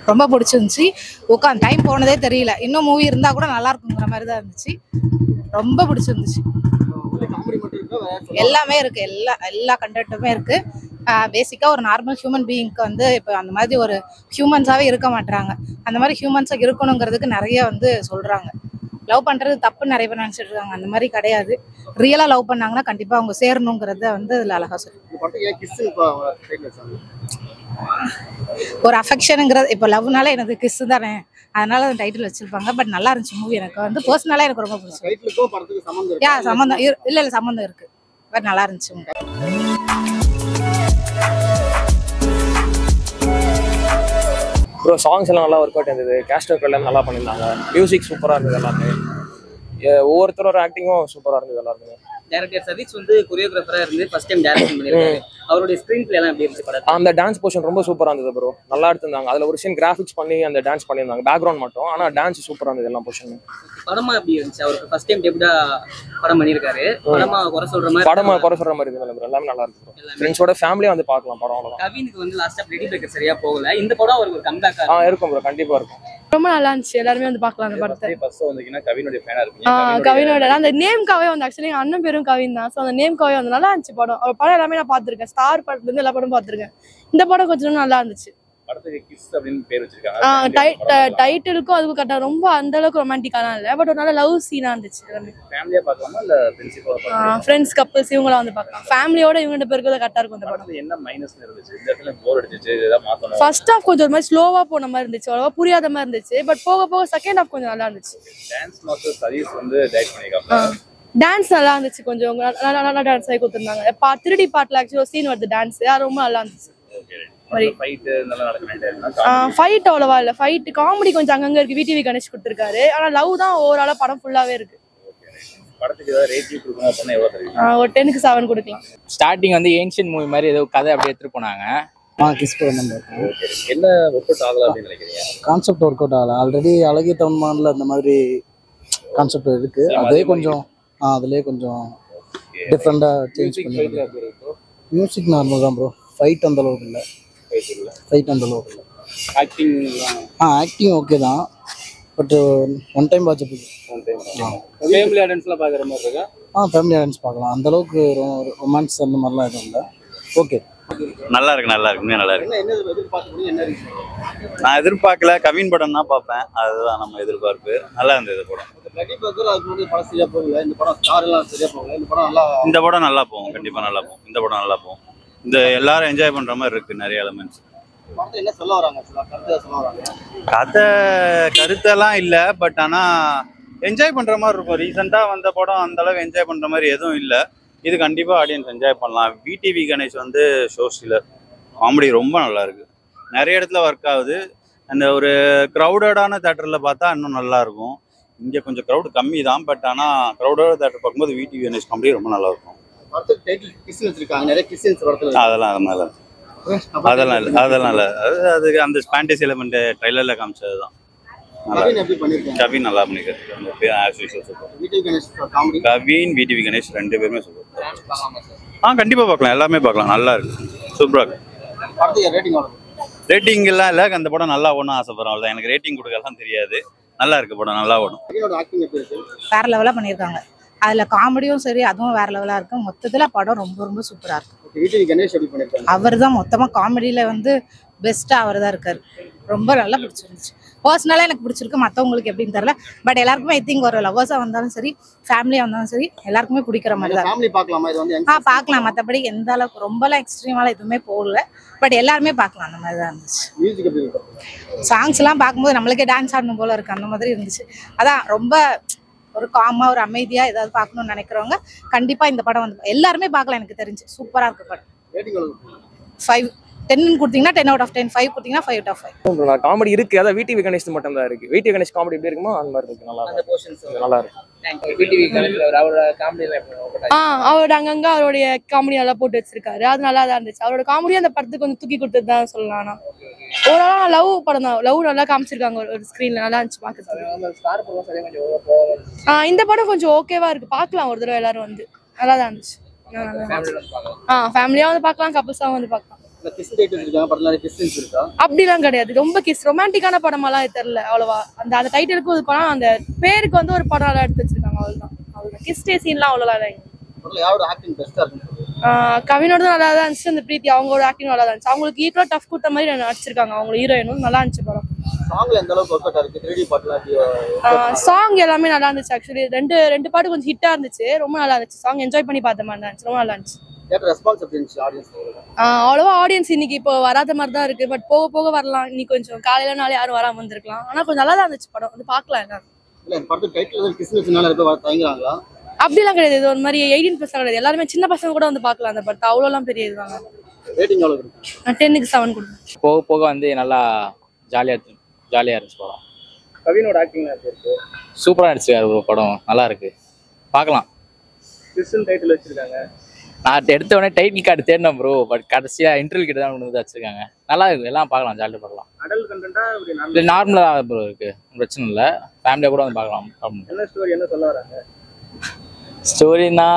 ரொம்ப பிடிச்சிருந்துச்சு. உட்காந்து டைம் போனதே தெரியல. இன்னும் மூவி இருந்தா கூட நல்லா இருக்குங்கிற மாதிரி தான் இருந்துச்சு. ரொம்ப பிடிச்சிருந்துச்சு. எல்லாமே இருக்கு. எல்லா கண்டென்ட்டுமே இருக்கு. பேசிக்கா ஒரு நார்மல் ஹியூமன் பீயிங்க்கு வந்து இப்போ அந்த மாதிரி ஒரு ஹியூமன்ஸாவே இருக்க மாட்டாங்க. அந்த மாதிரி ஹியூமன்ஸா இருக்கணுங்கிறதுக்கு நிறைய வந்து சொல்றாங்க. லவ் பண்றது தப்பு நிறைய பேர் நினைச்சிட்டு இருக்காங்க. அந்த மாதிரி கிடையாது. ரியலா லவ் பண்ணாங்கன்னா கண்டிப்பா அவங்க சேரணுங்கிறத வந்து அதுல அழகா சொல்லு. ஒரு அஃபெக்ஷனுங்கிறது இப்போ லவ்னால எனக்கு கிஸ் தானே, அதனால அந்த டைட்டில் வச்சிருப்பாங்க. பட் நல்லா இருந்துச்சு மூவி. எனக்கு வந்து பர்சனலா எனக்கு ரொம்ப பிடிச்சிருக்கு. சம்மந்தம் இல்ல சம்மந்தம் இருக்கு. பட் நல்லா இருந்துச்சு. ப்ரோ சாங்ஸ் எல்லாம் நல்லா ஒர்க் அவுட் இருந்தது. கேஸ்டர் எல்லாம் நல்லா பண்ணியிருந்தாங்க. மியூசிக் சூப்பராக இருந்தது. எல்லாமே ஒவ்வொருத்தரோட ஆக்டிங்கும் சூப்பராக இருந்தது எல்லாருமே. டைரக்டர் சதீஷ் வந்து கொரியோகிராஃபரா இருந்து ஃபர்ஸ்ட் டைம் டைரக்ஷன் பண்ணிருக்காரு. அவருடைய ஸ்கிரீன் பிளே எல்லாம் எப்படி இருந்துச்சு படம்? அந்த டான்ஸ் போர்ஷன் ரொம்ப சூப்பரா இருந்தது ப்ரோ. நல்லா எடுத்திருந்தாங்க. அதுல ஒரு சீன் கிராஃபிக்ஸ் பண்ணி அந்த டான்ஸ் பண்ணியிருந்தாங்க. பேக்ரவுண்ட் மட்டும். ஆனா டான்ஸ் சூப்பரா இருந்தது எல்லா போர்ஷனும். படமா எப்படி இருந்துச்சு? அவருக்கு ஃபர்ஸ்ட் டைம் டெபியூட்டா படம் பண்ணிருக்காரு. படமா குறை சொல்ற மாதிரி இருந்தது. எல்லாமே நல்லா இருக்கு ப்ரோ. ஃப்ரெண்ட்ஸோட ஃபேமிலியா வந்து பார்க்கலாம் படம். அவ்வளவுதான். கவினுக்கு வந்து லாஸ்டா ரெடி பிரேக்கர் சரியா போகல. இந்த படம் அவருக்கு ஒரு கம்பேக் இருக்கும் ப்ரோ. கண்டிப்பா இருக்கும். ரொம்ப நல்லா இருந்துச்சு. எல்லாருமே வந்து பார்க்கலாம் அந்த படத்தை. ஃபர்ஸ்ட் வந்தீங்கன்னா கவினோட ஃபேனா இருக்கீங்க. கவினோட அந்த நேம்காவே வந்து ஆக்சுவலி அண்ணன் பேரும் கவின் தான். ஸோ அந்த நேம்காவே வந்து நல்லா இருந்துச்சு படம். அவர் படம் எல்லாமே நான் பார்த்துருக்கேன். ஸ்டார் படத்துல இருந்து எல்லா படம் பார்த்துருக்கேன். இந்த படம் கொஞ்சம் நல்லா இருந்துச்சு. படத்துக்கு கிஸ் அப்படின்னு பேர் வச்சிருக்காங்க. டைட்டிலுக்கும் அதுக்கும் கரெக்டா ரொம்ப அந்த அளவுக்கு ரொமான்டிக்காலாம் இல்ல. பட் ஒரு நல்ல லவ் சீனா இருந்துச்சு. ஃபேமிலியா பார்க்கலாமா இல்ல ஃப்ரெண்ட்ஷிப்பா பார்க்கலாமா? ஃப்ரெண்ட்ஸ் கப்பிள்ஸ் இவங்கள வந்து பார்க்கலாம். ஃபேமிலியோட இவங்க ரெண்டு பேருக்கு கரெக்டா இருக்கும் இந்த படம். என்ன மைனஸ் இருந்துச்சு? இந்த இடத்துல போர் அடிச்சிச்சு. ஏதாவது மாத்தணும். ஃபர்ஸ்ட் ஹாஃப் கொஞ்சம் ஒரு மாதிரி ஸ்லோவா போன மாதிரி இருந்துச்சு. அவ்வளவா புரியாத மாதிரி இருந்துச்சு. பட் போக போக செகண்ட் ஹாஃப் கொஞ்சம் நல்லா இருந்துச்சு. டான்ஸ் மாஸ்டர் சதீஷ் வந்து டைரக்ட் பண்ணிருக்காங்க. டான்ஸ் நல்லா இருந்துச்சு. கொஞ்சம் நல்லா டான்ஸ் ஆகி கொடுத்துருந்தாங்க. 3D பார்ட்ல ஆக்சுவலா சீன் வருது டான்ஸ். அது ரொம்ப நல்லா இருந்துச்சு. ஃபைட் அவ்வளவா இல்ல. ஃபைட் காமெடி கொஞ்சம் அங்கங்க இருக்கு. விடிவி கணேஷ் கொடுத்திருக்காரு. ஆனா லவ் தான் ஓவராலா படம் ஃபுல்லாவே இருக்கு. படத்துக்கு ஏதாவது ரேட்டிங் கொடுக்கணும் அப்படினா எவ்வளவு தருவீங்க? ஒரு 10க்கு 7 கொடுக்கலாம். ஸ்டார்டிங் வந்து ஏன்ஷியன்ட் மூவி மாதிரி ஏதோ கதை அப்படியே எடுத்துட்டு போனாங்க. கிஸ் பண்ண என்ன ஒர்க் அவுட் ஆகல அப்படின்னு நினைக்கிறீங்க? கான்செப்ட் ஒர்க் அவுட் ஆகல. ஆல்ரெடி அழகிய தமிழ்மான்ல அந்த மாதிரி கான்செப்ட் இருக்கு. அதே கொஞ்சம் அதுலயே கொஞ்சம் டிஃப்ரெண்டா சேஞ்ச் பண்ணிருக்காங்க. மியூசிக் நார்மல் தான் ப்ரோ. ஃபைட் அந்த அளவுக்கு இல்லை. ஆக்டிங் ஓகே தான். But one time watch family ஆடியன்ஸ்லாம் பார்க்குற மாதிரி இருக்கா? ஃபேமிலி ஆடியன்ஸ் பார்க்கலாம். அந்த அளவுக்கு ரொமான்ஸ் அந்த மாதிரிலாம் எதுவும் இல்லை. ஓகே நல்லா இருக்கு. நல்லா இருக்கு. நான் எதிர்பார்க்கல. கவின் படம் தான் பார்ப்பேன். அதுதான் நம்ம எதிர்பார்ப்பு. நல்லா இருந்தது படம். இந்த படம் நல்லா போகும். கண்டிப்பா நல்லா போகும். இந்த படம் நல்லா போகும். இந்த எல்லாரும் என்ஜாய் பண்ற மாதிரி இருக்கு. நிறைய எலிமெண்ட்ஸ். கதை கருத்தெல்லாம் இல்லை. பட் ஆனா என்ஜாய் பண்ற மாதிரி இருக்கும். ரீசெண்டா வந்த படம் அந்த அளவு என்ஜாய் பண்ற மாதிரி எதுவும் இல்லை. இது கண்டிப்பா ஆடியன்ஸ் என்ஜாய் பண்ணலாம். விடிவி கணேஷ் வந்து ஷோ ஸ்டீலர். காமெடி ரொம்ப நல்லா இருக்கு. நிறைய இடத்துல ஒர்க் ஆகுது. அந்த ஒரு க்ரௌடடான தேட்டரில் பார்த்தா இன்னும் நல்லா இருக்கும். இங்கே கொஞ்சம் க்ரௌட் கம்மி தான். பட் ஆனால் க்ரௌடோட தேட்டர் பார்க்கும்போது விடிவி கணேஷ் காமெடி ரொம்ப நல்லா இருக்கும். அதெல்லாம் இல்லை. அதுக்கு அந்த ஸ்பான்டேஜ் எலிமெண்ட் ட்ரைலரில் காமிச்சது தான். கவின் நல்லா பண்ணிருக்காரு. கவின் விடிவி கணேஷ் ரெண்டு பேருமே சூப்பர். கண்டிப்பா பார்க்கலாம். எல்லாமே பார்க்கலாம். நல்லா இருக்கு. சூப்பரா இருக்கு. ரேட்டிங் எல்லாம் இல்லை. அந்த படம் நல்லா ஓடணும் ஆசைப்படுறோம். எனக்கு ரேட்டிங் கொடுக்கலாம் தெரியாது. நல்லா இருக்கு படம். நல்லா ஓடும். வேற லெவலா பண்ணியிருக்காங்க. அதுல காமெடியும் சரி அதுவும் வேற லெவலா இருக்கு. மொத்தத்துல படம் ரொம்ப ரொம்ப சூப்பரா இருக்கு. அவர் தான் மொத்தமா காமெடியில வந்து பெஸ்டா அவர் தான் இருக்காரு. ரொம்ப நல்லா பிடிச்சிருந்துச்சு. பர்சனலா எனக்கு பிடிச்சிருக்கு. மற்றவங்களுக்கு எப்படின்னு தெரியல. பட் எல்லாருக்குமே ஐ திங்க் ஒரு லவ்வர்ஸா வந்தாலும் சரி ஃபேமிலியா வந்தாலும் சரி எல்லாருக்குமே பிடிக்கிற மாதிரி தான். பார்க்கலாம். மற்றபடி எந்த அளவுக்கு ரொம்பலாம் எக்ஸ்ட்ரீமாலாம் எதுவுமே போடல. பட் எல்லாருமே பார்க்கலாம். அந்த மாதிரி தான் இருந்துச்சு. சாங்ஸ் எல்லாம் பார்க்கும்போது நம்மளுக்கே டான்ஸ் ஆடணும் போல இருக்கு. அந்த மாதிரி இருந்துச்சு. அதான் ரொம்ப ஒரு காமா ஒரு அமைதியா ஏதாவது பார்க்கணும்னு நினைக்கிறவங்க கண்டிப்பா இந்த படம் வந்து எல்லாருமே பார்க்கலாம். எனக்கு தெரிஞ்சு சூப்பரா இருக்கு படம். 5 10 கொடுத்தீங்கன்னா 10 out of 10. 5 கொடுத்தீங்கன்னா 5 out of 5. காமெடி இருக்கு. அதான் விடிவி கணேஷ் மட்டும் தான் இருக்கு. விடிவி கணேஷ் காமெடி எப்படி இருக்குமோ அந்த மாதிரி இருக்கு. நல்லா இருக்கு. நல்லா இருக்கு. அவரோட அங்கங்க அவருடைய காமெடி நல்லா போட்டு வச்சிருக்காரு. அது நல்லா தான் இருந்துச்சு. அவரோட காமெடி அந்த படத்துக்கு கொஞ்சம் தூக்கி கொடுத்தது தான் சொல்லலாம். ஆனா ஓவராலா லவ் படம் தான். லவ் நல்லா காமிச்சிருக்காங்க ஒரு ஸ்கிரீன்ல. நல்லா இருந்துச்சு பாக்குறதுக்கு. இந்த படம் கொஞ்சம் ஓகேவா இருக்கு. பார்க்கலாம் ஒரு தடவை எல்லாரும் வந்து. நல்லா தான் இருந்துச்சு. ஃபேமிலியா வந்து பார்க்கலாம். கப்புள்ஸா வந்து பார்க்கலாம். அப்படிலாம் கிடையாது. ரொம்ப ரொமான்டிக்கான படமாலாம் தெரியல அவ்வளவா. அந்த டைட்டிலுக்கு ஒரு படம், அந்த பேருக்கு வந்து ஒரு படம் எடுத்து வச்சிருக்காங்க, அவ்வளவுதான். கிஸ் டே சீன்லாம் அவ்வளோலாம் இல்லை. கவினோட நல்லா தான் இருந்துச்சு. அந்த பிரீத்தி அவங்களோட ஆக்டிங் நல்லா தான் இருந்துச்சு. அவங்களுக்கு ஈக்குவலா டஃப் கொடுத்த மாதிரி நடிச்சிருக்காங்க. அவங்க ஹீரோயினும் நல்லா இருந்துச்சு படம். சாங் எல்லாமே நல்லா இருந்துச்சு. ஆக்சுவலி ரெண்டு பாட்டு கொஞ்சம் ஹிட்டா இருந்துச்சு. ரொம்ப நல்லா இருந்துச்சு. சாங் என்ஜாய் பண்ணி பார்த்த மாதிரி இருந்துச்சு. ரொம்ப நல்லா இருந்துச்சு. அவ்வளவா ஆடியன்ஸ் இன்னைக்கு இப்போ வராத மாதிரி தான் இருக்கு. பட் போக போக வரலாம். இன்னைக்கு கொஞ்சம் காலையில நாள் யாரும் வராம வந்திருக்கலாம். ஆனா கொஞ்சம் நல்லா தான் இருந்துச்சு படம். வந்து பாக்கலாம் எல்லாரும். அப்படிலாம் கிடையாது. இது ஒரு மாதிரி 18+ கிடையாது. எல்லாருமே சின்ன பசங்க கூட வந்து பாக்கலாம் அந்த படத்தை. அவ்வளோலாம் பெரிய இதுவாங்க. 10க்கு 7 கொடுங்க. போக போக வந்து நல்லா ஜாலியா இருந்துச்சு படம். கவினோட ஆக்டிங் சூப்பரா நடிச்சிருக்காரு ப்ரோ. படம் நல்லா இருக்கு, பார்க்கலாம். டைட்டில் வச்சிருக்காங்க. நான் எடுத்த உடனே டைட்டில் கார்டு தேடினேன் ப்ரோ. பட் கடைசியா இன்டர்வியூ கிட்ட தான் கொண்டு வந்து வச்சிருக்காங்க. நல்லா இருக்கு, எல்லாம் பார்க்கலாம், ஜாலியாக பார்க்கலாம். அடல்ட் கண்டென்ட்டா இல்லை நார்மலாக ப்ரோ இருக்கு, பிரச்சனை இல்லை. ஃபேமிலியாக கூட வந்து பார்க்கலாம். என்ன ஸ்டோரி, என்ன சொல்ல வராங்க? ஸ்டோரினா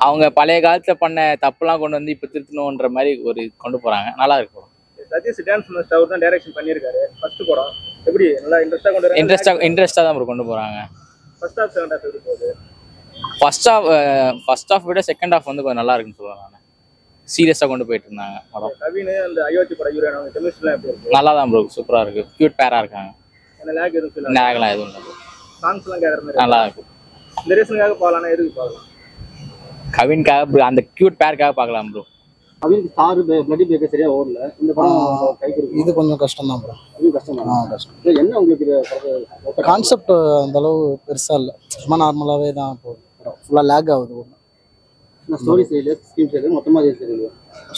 அவங்க பழைய காலத்தில் பண்ண தப்புலாம் கொண்டு வந்து இப்போ திருத்தணுன்ற மாதிரி ஒரு கொண்டு போகிறாங்க. நல்லா இருக்கு. சதீஷ் டான்ஸ் மாஸ்டர் அவர் தான் டைரக்ஷன் பண்ணியிருக்காரு. ஃபர்ஸ்ட் படம் எப்படி நல்லா இன்ட்ரெஸ்ட்டாக கொண்டு வராங்க? இன்ட்ரெஸ்ட்டாக தான் ப்ரோ கொண்டு போகிறாங்க. ஃபர்ஸ்ட் ஹாஃப் செகண்ட் ஹாஃப் எப்படி போகுது? ஃபர்ஸ்ட் ஹாஃப் விட செகண்ட் ஹாஃப் வந்து கொஞ்சம் நல்லா இருக்குன்னு சொல்லுவாங்க. நான் சீரியஸாக கொண்டு போயிட்டு இருந்தாங்க படம். கவின் அந்த அயோத்தி படம் ஹீரோயின் அவங்க கெமிஸ்ட்ரிலாம் எப்படி இருக்கு? நல்லா தான் ப்ரோ, சூப்பராக இருக்கு. கியூட் பேராக இருக்காங்க. என்ன லேக் எதுவும் இல்லை? லேக்லாம் எதுவும் இல்லை. சாங்ஸ்லாம் கேட்குற மாதிரி நல்லா இருக்கு. இந்த ரீசனுக்காக போகலான்னா எதுக்கு பார்க்கலாம்? கவின்காக அந்த கியூட் பேருக்காக பார்க்கலாம் bro. Kavin star bloody breaker சரியா ஓடல. இந்த படம் இது கொஞ்சம் கஷ்டம் தான் ப்ரோ. இது கஷ்டம். கஷ்டம். என்ன உங்களுக்கு கான்செப்ட் அந்த அளவு பெருசா இல்லை, சும்மா நார்மலாகவே தான் போகுது. ஃபுல்லாக லேக் ஆகுது. ஸ்டோரி சைடு ஸ்கிரீன் சைடு மொத்தமாக சரியில்லை.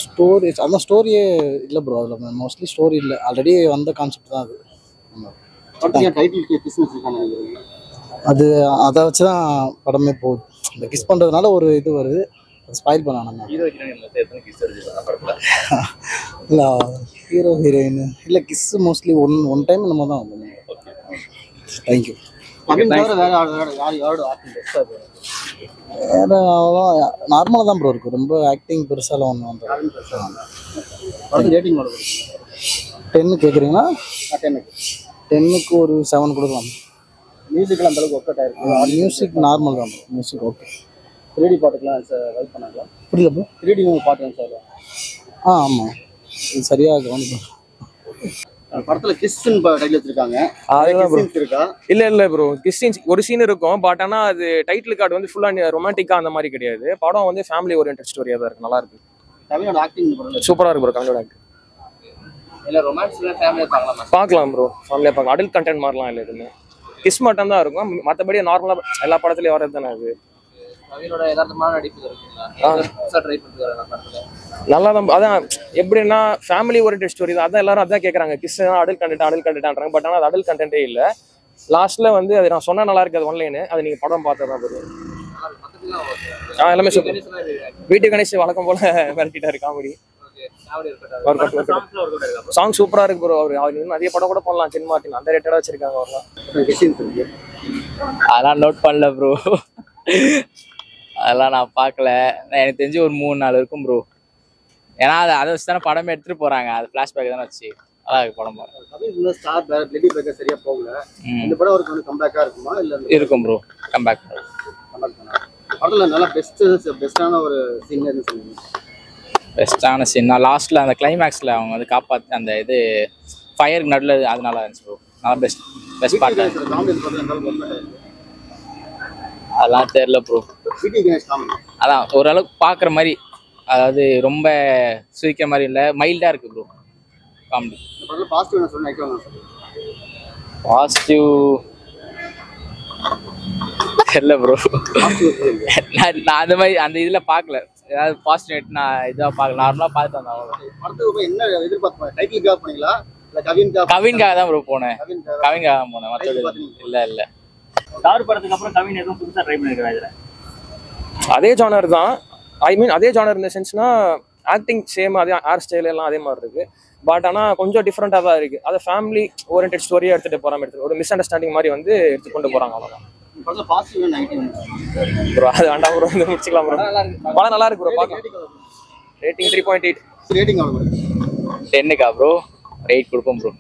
ஸ்டோரி அதான் ஸ்டோரியே இல்லை ப்ரோ. அதில் மோஸ்ட்லி ஸ்டோரி இல்லை, ஆல்ரெடி வந்த கான்செப்ட் தான் அது. அது அதை வச்சு தான் படமே போகுது. இந்த கிஸ் பண்ணுறதுனால ஒரு இது வருது, ஸ்பாயில் பண்ணாங்க. இல்லை ஹீரோ ஹீரோயின் இல்லை, கிஸ் மோஸ்ட்லி ஒன் டைம் நம்ம தான். தேங்க்யூ. வேற நார்மலாக தான் ப்ரோ இருக்கு. ரொம்ப ஆக்டிங் பெருசாலாம் ஒன்று வந்து ரேட்டிங் 10 கேட்குறீங்களா? 10க்கு ஒரு 7 கொடுக்கலாம். மியூசிக்கில் அந்த அளவுக்கு ஒர்க் அவுட் ஆயிருக்கு. மியூசிக் நார்மல் தான் ப்ரோ. Music okay. 3D பாட்டுக்கெலாம் வெயிட் பண்ணாங்களா? புரியல ப்ரோ. 3D பாட்டு சார். ஆமாம், இது சரியாக கவனிக்கும். படத்துல கிஸ்ன்னு டைட்டில் வச்சிருக்காங்க. இருக்கா? இல்ல ப்ரோ, கிஸ் சீன் ஒரு சீன் இருக்கும். பட் ஆனா அது டைட்டில் கார்டு வந்து ஃபுல்லா ரொமான்டிக்கா அந்த மாதிரி கிடையாது. படம் வந்து ஃபேமிலி ஓரியன்டட் ஸ்டோரியா தான் இருக்கு. நல்லா இருக்கு. கவினோட ஆக்டிங் சூப்பரா இருக்கு ப்ரோ. கவினோட ஆக்டிங் இல்ல ரொமான்ஸ்ல ஃபேமிலியா பார்க்கலாம் ப்ரோ. ஃபேமிலியா பார்க்கலாம். அடல்ட் கண்டென்ட் மாதிரிலாம் இல்லை. எதுவுமே கிஸ் மட்டும் தான் இருக்கும். மற்றபடி நார்மலா எல்லா படத்துலயும் வரது தானே அது. கவினோட யதார்த்தமான நடிப்பு இருக்குங்களா? ட்ரை பண்ணிருக்காங்க. நல்லா தான். அதான் எப்படின்னா ஃபேமிலி ஓரியன்டட் ஸ்டோரி தான். அதான் எல்லாரும் அதான் கேட்குறாங்க. Kiss adult கண்டென்ட்ன்றாங்க. பட் ஆனால் அது அடல்ட் கண்டென்ட்டே இல்லை. லாஸ்ட்ல வந்து அது நான் சொன்னா நல்லா இருக்கு. அது ஒன்லைனு அது நீங்க படம் பார்த்தா தான் தெரியும். எல்லாமே சூப்பர். வீட்டு கணேஷ் வழக்கம் போல மிரட்டிட்டாரு. காமெடி சாங் சூப்பரா இருக்கு ப்ரோ. அவர் இன்னும் நிறைய படம் கூட பண்ணலாம். சின்ன மார்ட்டின் அந்த ரேட்டடா வச்சிருக்காங்க. அவர்லாம் அதெல்லாம் நோட் பண்ணல ப்ரோ. அதெல்லாம் நான் பார்க்கல. எனக்கு தெரிஞ்சு ஒரு 3-4 இருக்கும் ப்ரோ. ஏன்னா அதை வச்சு தானே படமே எடுத்துட்டு போறாங்க. அது ஃபிளாஷ்பேக் தானே வச்சு அதான் இருக்கு படம். சரியா போகல. இந்த படம் ஒரு கம்பேக்கா இருக்குமா? இல்ல இருக்கும் ப்ரோ. கம்பேக் படத்துல நல்லா பெஸ்டான ஒரு சீன் என்ன சொல்லுங்க? பெஸ்டான சீன் நான் லாஸ்ட்ல அந்த கிளைமேக்ஸ்ல அவங்க வந்து காப்பாத்தி அந்த இது ஃபயருக்கு நடுவில் அது நல்லா இருந்துச்சு ப்ரோ. நல்லா பெஸ்ட் பார்ட். அதெல்லாம் தெரியல ப்ரோ. அதான் ஓரளவுக்கு பார்க்குற மாதிரி, அதாவது ரொம்ப சுவிக்கிற மாதிரி இல்லை, மைல்டாக இருக்குது ப்ரோ காமெடி. பாசிட்டிவ் தெரியல ப்ரோ. நான் அந்த மாதிரி அந்த இதில் பார்க்கல. ஏதாவது பாசிட்டிவ் நான் இதாக பார்க்கல, நார்மலாக பார்த்துட்டு வந்தேன். கவின்காக தான் ப்ரோ போனேன். கவின்காக தான் போனேன். மற்றபடி இல்லை. ஸ்டார் படத்துக்கு அப்புறம் கவின் எதுவும் புதுசாக ட்ரை பண்ணிருக்காரு? அதே ஜானர் தான். ஐ மீன் அதே ஜானர் இந்த சென்ஸ்னா ஆக்டிங் சேம், அதே ஹேர் ஸ்டைல் எல்லாம் அதே மாதிரி இருக்கு. பட் ஆனால் கொஞ்சம் டிஃப்ரெண்டாக தான் இருக்கு. அதை ஃபேமிலி ஓரியன்டட் ஸ்டோரியாக எடுத்துகிட்டு போகிறாம ஒரு மிஸ் அண்டர்ஸ்டாண்டிங் மாதிரி வந்து எடுத்துக்கொண்டு போகிறாங்க. அவ்வளோதான் ப்ரோ. அது வேண்டாம் ப்ரோ, வந்து முடிச்சுக்கலாம் ப்ரோ. படம் நல்லா இருக்கு ப்ரோ. பார்க்கலாம். ரேட்டிங் 3.8. ரேட்டிங் அவ்வளோ 10க்கா ப்ரோ 8 கொடுப்போம் ப்ரோ.